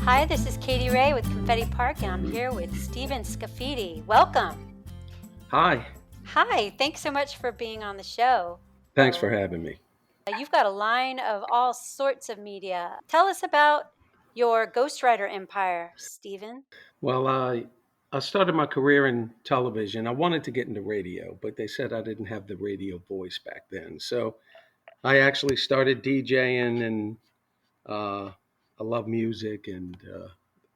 Hi, this is Katie Ray with Confetti Park, and I'm here with Steven Scaffidi. Welcome. Hi, Hi, thanks so much for being on the show. thanks for having me. You've got a line of all sorts of media. Tell us about your ghostwriter empire, Steven. Well, I started my career in television. I wanted to get into radio, but they said I didn't have the radio voice back then. So I actually started DJing, and uh, I love music, and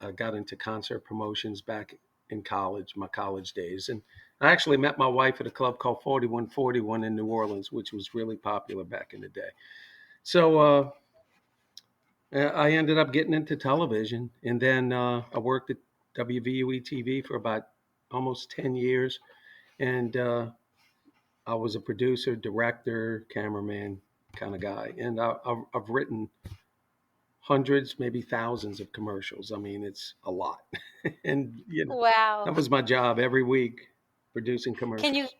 I got into concert promotions back in college, my college days. And I actually met my wife at a club called 4141 in New Orleans, which was really popular back in the day. So I ended up getting into television, and then I worked at WVUE TV for about almost 10 years. And I was a producer, director, cameraman kind of guy. And I've written hundreds, maybe thousands of commercials. I mean, it's a lot. And, Wow. that was my job every week, producing Can you commercials.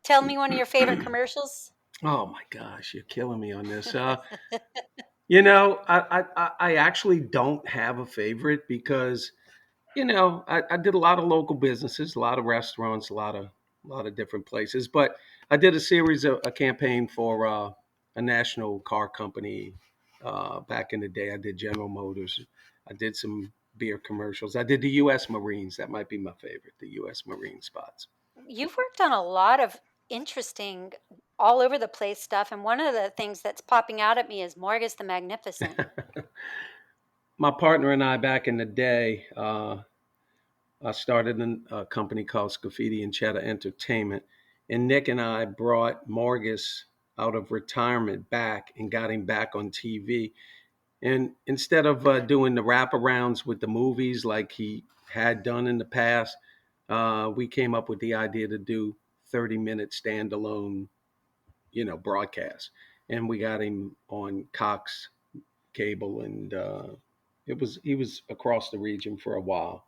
tell me one of your favorite commercials? Oh my gosh, you're killing me on this. I actually don't have a favorite because I did a lot of local businesses, a lot of restaurants, a lot of different places. But I did a campaign for a national car company back in the day. I did General Motors. I did some beer commercials. I did the U.S. Marines. That might be my favorite, the U.S. Marine spots. You've worked on a lot of interesting, all over the place stuff, and one of the things that's popping out at me is Morgus the Magnificent. My partner and I, back in the day, I started a company called Scaffidi and Cheddar Entertainment, and Nick and I brought Margus out of retirement back and got him back on TV. And instead of doing the wraparounds with the movies like he had done in the past, we came up with the idea to do 30-minute standalone, broadcasts. And we got him on Cox Cable, and he was across the region for a while.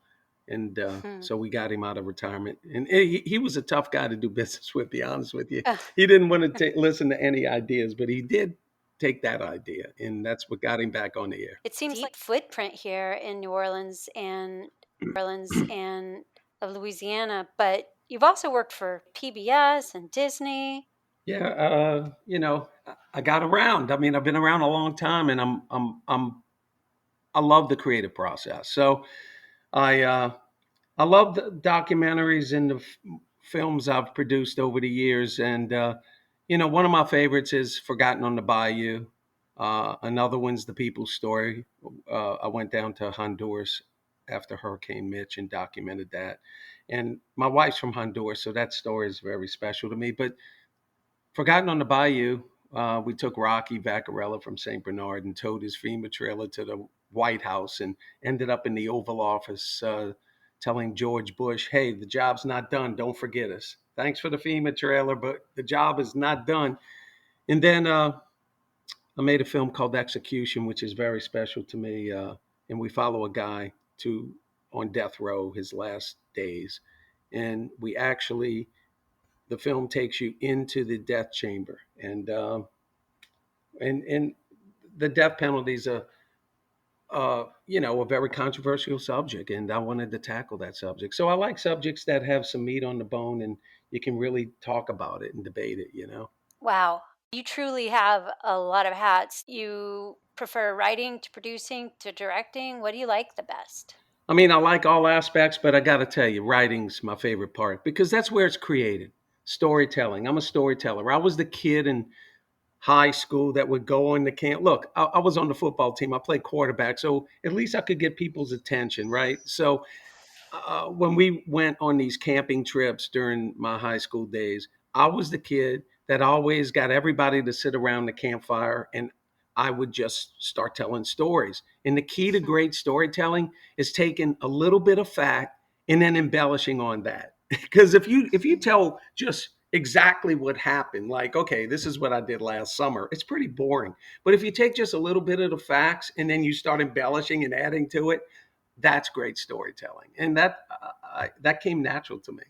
And Hmm. so we got him out of retirement. And he was a tough guy to do business with, be honest with you. Ugh. He didn't want to listen to any ideas, but he did take that idea. And that's what got him back on the air. It seems like footprint here in New Orleans and of Louisiana, but you've also worked for PBS and Disney. Yeah, I got around. I mean, I've been around a long time, and I love the creative process. So I I love the documentaries and the films I've produced over the years. And, one of my favorites is Forgotten on the Bayou. Another one's The People's Story. I went down to Honduras after Hurricane Mitch and documented that. And my wife's from Honduras, so that story is very special to me. But Forgotten on the Bayou, we took Rocky Vaccarella from St. Bernard and towed his FEMA trailer to the White House and ended up in the Oval Office telling George Bush, hey, the job's not done. Don't forget us. Thanks for the FEMA trailer, but the job is not done. And then I made a film called Execution, which is very special to me. And we follow a guy on death row, his last days. And the film takes you into the death chamber. And the death penalty is a very controversial subject, and I wanted to tackle that subject. So I like subjects that have some meat on the bone, and you can really talk about it and debate it. Wow. You truly have a lot of hats. You prefer writing to producing to directing. What do you like the best? I mean, I like all aspects, but I got to tell you, writing's my favorite part because that's where it's created. Storytelling. I'm a storyteller. I was the kid in high school that would go on the camp. Look, I was on the football team. I played quarterback, so at least I could get people's attention, right? So when we went on these camping trips during my high school days, I was the kid that always got everybody to sit around the campfire, and I would just start telling stories. And the key to great storytelling is taking a little bit of fact and then embellishing on that. Because if you tell just exactly what happened, like, okay, this is what I did last summer, it's pretty boring. But if you take just a little bit of the facts and then you start embellishing and adding to it, that's great storytelling, and that came natural to me.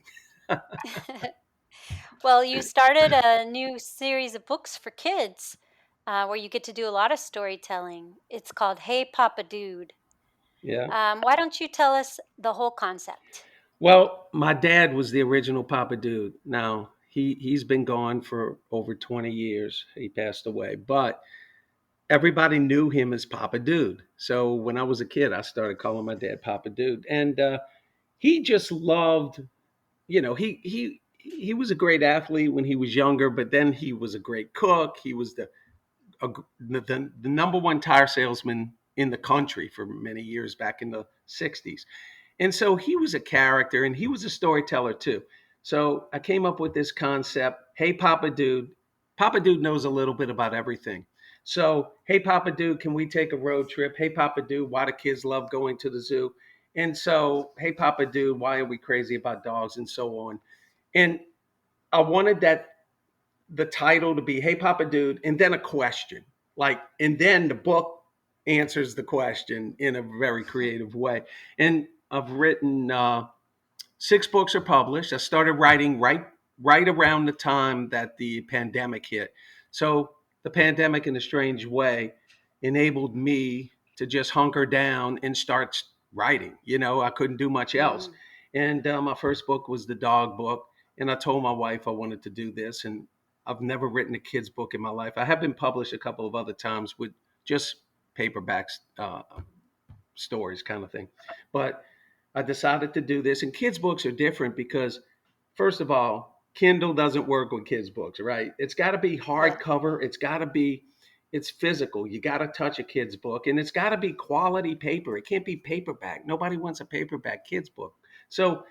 Well, you started a new series of books for kids where you get to do a lot of storytelling. It's called Hey Papa Dude. Yeah. Why don't you tell us the whole concept? Well, my dad was the original Papa Dude. Now he's been gone for over 20 years. He passed away, but everybody knew him as Papa Dude. So when I was a kid, I started calling my dad Papa Dude, and he just loved. He was a great athlete when he was younger, but then he was a great cook. He was the number one tire salesman in the country for many years back in the 60s. And so he was a character and he was a storyteller too. So I came up with this concept. Hey, Papa Dude. Papa Dude knows a little bit about everything. So, hey, Papa Dude, can we take a road trip? Hey, Papa Dude, why do kids love going to the zoo? And so, hey, Papa Dude, why are we crazy about dogs and so on? And I wanted the title to be Hey, Papa Dude, and then a question. And then the book answers the question in a very creative way. And I've written 6 books are published. I started writing right around the time that the pandemic hit. So the pandemic, in a strange way, enabled me to just hunker down and start writing. I couldn't do much else. Mm. And my first book was the dog book, and I told my wife I wanted to do this. And I've never written a kids book in my life. I have been published a couple of other times with just paperbacks, stories, kind of thing, but I decided to do this. And kids' books are different because, first of all, Kindle doesn't work with kids' books, right? It's got to be Yeah. hardcover. It's physical. You got to touch a kid's book, and it's got to be quality paper. It can't be paperback. Nobody wants a paperback kids' book. So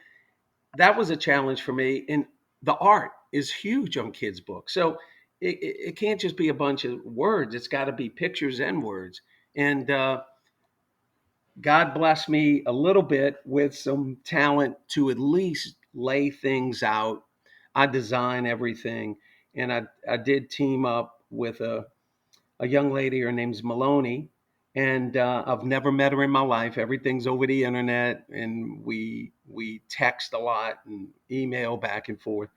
that was a challenge for me. And the art is huge on kids' books. So it can't just be a bunch of words. It's got to be pictures and words. And God blessed me a little bit with some talent to at least lay things out. I design everything, and I did team up with a young lady. Her name's Maloney, and I've never met her in my life. Everything's over the internet, and we text a lot and email back and forth.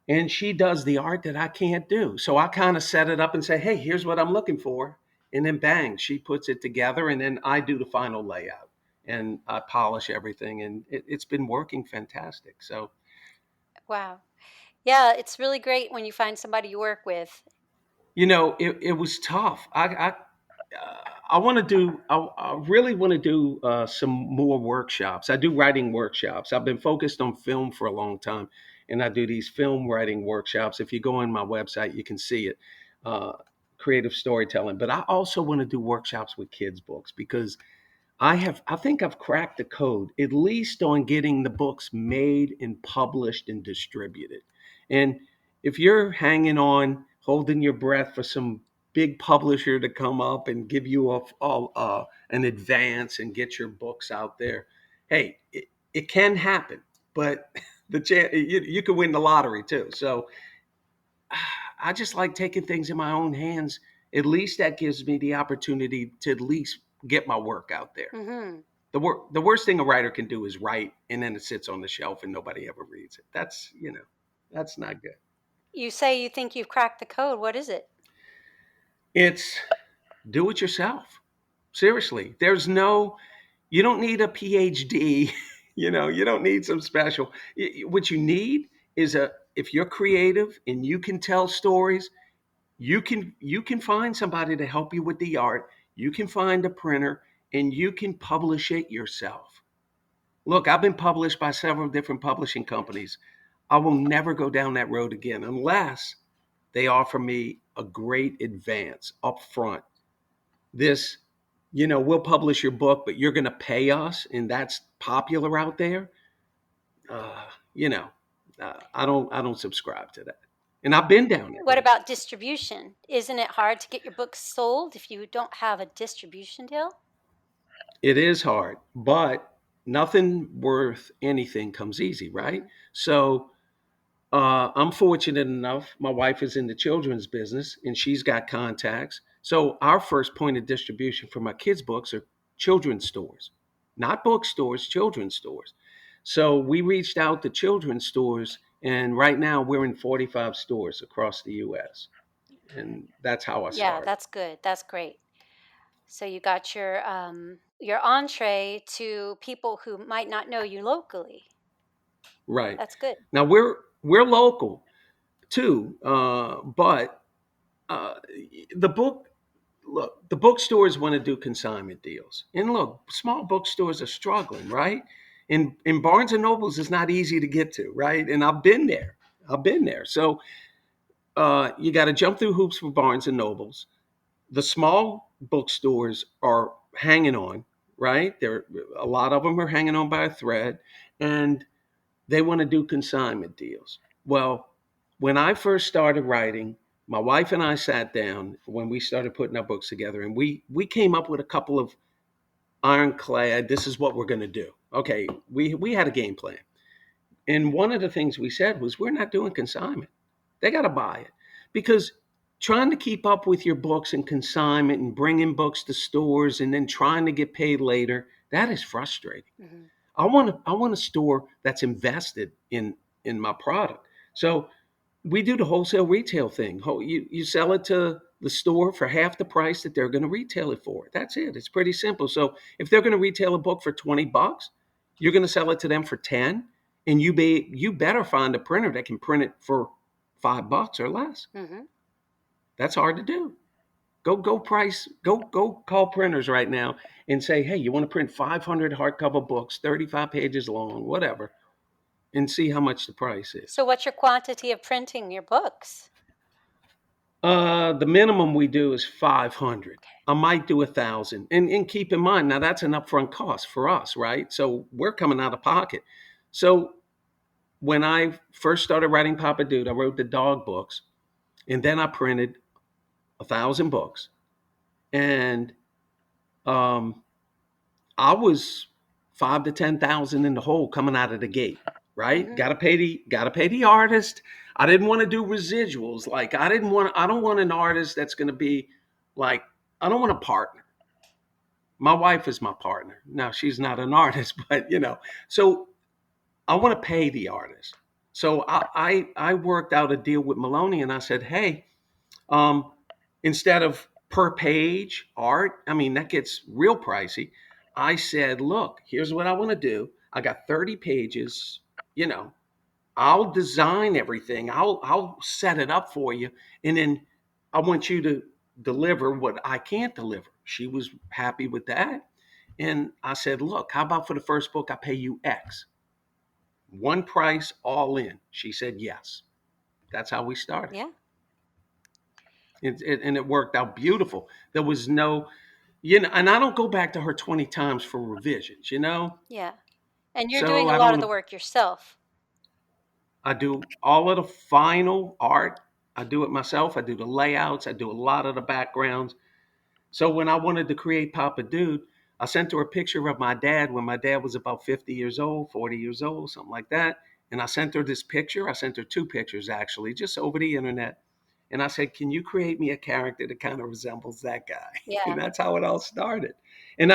And she does the art that I can't do. So I kind of set it up and say, hey, here's what I'm looking for. And then bang, she puts it together. And then I do the final layout and I polish everything. And it's been working fantastic. So, Wow. Yeah, it's really great when you find somebody you work with. it was tough. I want to do, I really want to do some more workshops. I do writing workshops. I've been focused on film for a long time, and I do these film writing workshops. If you go on my website, you can see it, uh, creative storytelling. But I also want to do workshops with kids' books because I think I've cracked the code, at least on getting the books made and published and distributed. And if you're hanging on, holding your breath for some big publisher to come up and give you an advance and get your books out there, hey, it can happen, but you could win the lottery too. So I just like taking things in my own hands. At least that gives me the opportunity to at least get my work out there. Hmm. The worst thing a writer can do is write and then it sits on the shelf and nobody ever reads it. That's not good. You say you think you've cracked the code. What is it? It's do it yourself. Seriously. You don't need a PhD. You don't need some special. What you need is if you're creative and you can tell stories, you can find somebody to help you with the art. You can find a printer and you can publish it yourself. Look, I've been published by several different publishing companies. I will never go down that road again unless they offer me a great advance up front. This, we'll publish your book, but you're going to pay us, and that's popular out there. Uh, you know, I don't subscribe to that, and I've been down that What road. about distribution? Isn't it hard to get your books sold if you don't have a distribution deal? It is hard, but nothing worth anything comes easy, right? Hmm. So I'm fortunate enough. My wife is in the children's business and she's got contacts. So our first point of distribution for my kids' books are children's stores, not bookstores, children's stores. So we reached out to children's stores, and right now we're in 45 stores across the U.S. And that's how I Yeah, started. that's good. That's great. So you got your your entree to people who might not know you locally. Right. That's good. Now we're local too, but uh, the book look, the bookstores want to do consignment deals, and look, small bookstores are struggling, right? In Barnes and Nobles is not easy to get to, right? And I've been there. I've been there. So you got to jump through hoops for Barnes and Nobles. The small bookstores are hanging on, right? There, a lot of them are hanging on by a thread, and they want to do consignment deals. Well, when I first started writing, my wife and I sat down when we started putting our books together, and we came up with a couple of ironclad. This is what we're going to do. Okay, we had a game plan, and one of the things we said was we're not doing consignment. They got to buy it because trying to keep up with your books and consignment and bringing books to stores and then trying to get paid later, that is frustrating. Mm-hmm. I want a store that's invested in my product. So we do the wholesale retail thing. You sell it to the store for half the price that they're going to retail it for. That's it. It's pretty simple. So if they're going to retail a book for $20, you're going to sell it to them for 10, and you better find a printer that can print it for $5 or less. Mm-hmm. That's hard to do. Go call printers right now and say, hey, you want to print 500 hardcover books, 35 pages long, whatever, and see how much the price is. So, what's your quantity of printing your books? The minimum we do is 500. I might do 1,000, and keep in mind now that's an upfront cost for us, right? So we're coming out of pocket. So when I first started writing Papa Dude, I wrote the dog books, and then I printed 1,000 books, and um, I was 5 to 10,000 in the hole coming out of the gate. Right? Mm-hmm. Got to pay the artist. I didn't want to do residuals. Like I don't want an artist that's going to be like I don't want a partner. My wife is my partner. Now she's not an artist, but so I want to pay the artist. So I worked out a deal with Maloney and I said, hey, um, instead of per page art, I mean, that gets real pricey. I said, look, here's what I want to do. I got 30 pages, you know, I'll design everything. I'll set it up for you. And then I want you to deliver what I can't deliver. She was happy with that. And I said, look, how about for the first book, I pay you X? One price all in. She said, yes. That's how we started. Yeah. And it worked out beautiful. There was no, and I don't go back to her 20 times for revisions. Yeah. And you're So doing a I don't lot of want the to, work yourself. I do all of the final art. I do it myself. I do the layouts. I do a lot of the backgrounds. So when I wanted to create Papa Dude, I sent her a picture of my dad when my dad was about 50 years old, 40 years old, something like that. And I sent her this picture. I sent her two pictures actually, just over the internet. And I said, can you create me a character that kind of resembles that guy? And Yeah. that's how it all started. And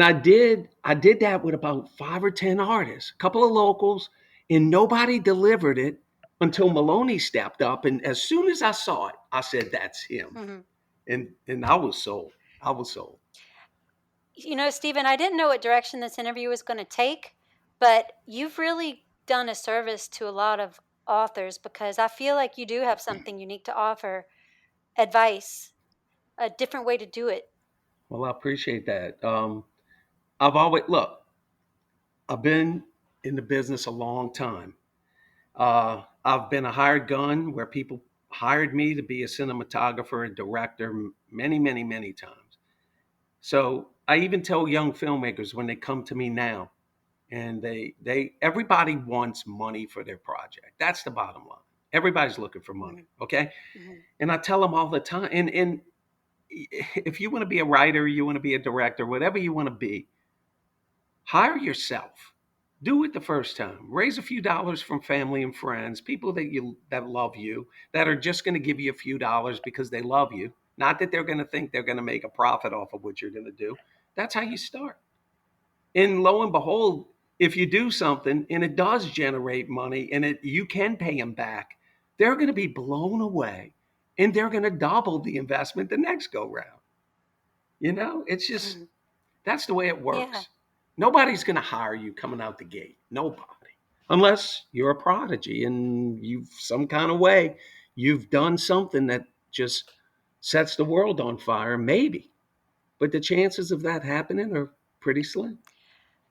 I did that with about 5 or 10 artists, a couple of locals, and nobody delivered it until Maloney stepped up. And as soon as I saw it, I said, that's him. Mm-hmm. And I was sold. I was sold. Stephen, I didn't know what direction this interview was going to take, but you've really done a service to a lot of authors because I feel like you do have something unique to offer, advice, a different way to do it. Well, I appreciate that. I've always look. I've been in the business a long time. I've been a hired gun where people hired me to be a cinematographer and director many, many, many times. So I even tell young filmmakers when they come to me now, and they everybody wants money for their project. That's the bottom line. Everybody's looking for money. Mm-hmm. Okay, Mm-hmm. and I tell them all the time. And if you want to be a writer, you want to be a director, whatever you want to be, hire yourself. Do it the first time. Raise a few dollars from family and friends, people that love you, that are just going to give you a few dollars because they love you. Not that they're going to think they're going to make a profit off of what you're going to do. That's how you start. And lo and behold, if you do something and it does generate money and you can pay them back, they're going to be blown away and they're going to double the investment the next go round. It's just Mm-hmm. That's the way it Yeah. works. Nobody's going to hire you coming out the gate. Nobody. Unless you're a prodigy and you've some kind of way you've done something that just sets the world on fire, maybe. But the chances of that happening are pretty slim.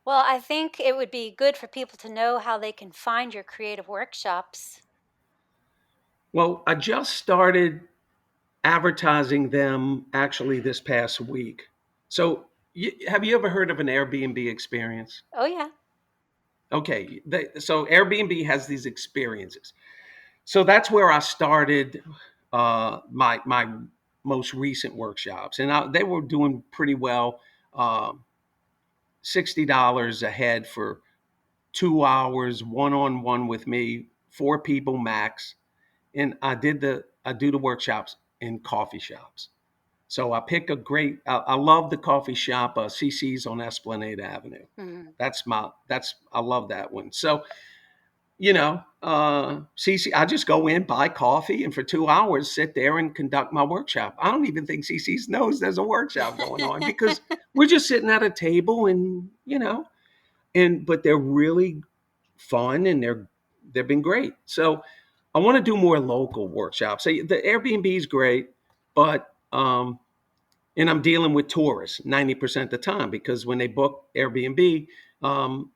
Well, I think it would be good for people to know how they can find your creative workshops. Well, I just started advertising them actually this past week. So, have you ever heard of an Airbnb experience? Oh, yeah. Okay, so Airbnb has these experiences. So that's where I started my most recent workshops, and they were doing pretty well. Um, $60 a head for 2 hours, one on one with me, 4 people max, and I do the workshops in coffee shops. So I pick a great. I love the coffee shop, CC's on Esplanade Avenue. Mhm. That's I love that one. So CC, I just go in, buy coffee, and for 2 hours sit there and conduct my workshop. I don't even think CC's knows there's a workshop going on because we're just sitting at a table and but they're really fun and they've been great. So I want to do more local workshops. So the Airbnb is great, but and I'm dealing with tourists 90% of the time because when they book Airbnb,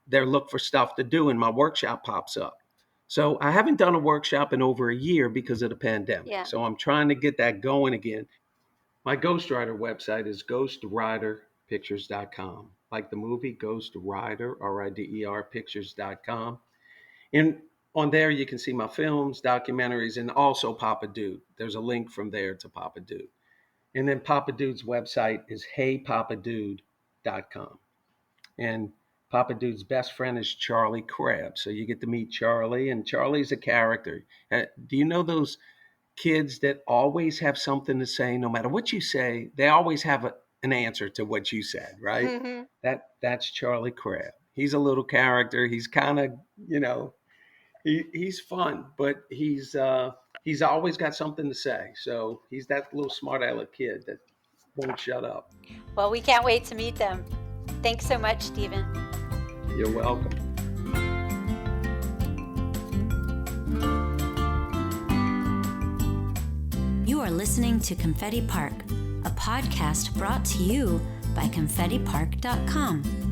they're looking for stuff to do and my workshop pops up. So I haven't done a workshop in over a year because of the pandemic. Yeah. So I'm trying to get that going again. My Ghostwriter website is ghostwriterpictures.com, like the movie Ghost Rider, Rider pictures.com. And on there, you can see my films, documentaries, and also Papa Dude. There's a link from there to Papa Dude. And then Papa Dude's website is heypapadude.com. And Papa Dude's best friend is Charlie Crab. So you get to meet Charlie, and Charlie's a character. Do you know those kids that always have something to say no matter what you say? They always have an answer to what you said, right? Mhm. That's Charlie Crab. He's a little character. He's kind of, he's fun, but he's always got something to say. So he's that little smart aleck kid that won't shut up. Well, we can't wait to meet them. Thanks so much, Steven. You're welcome. You are listening to Confetti Park, a podcast brought to you by ConfettiPark.com.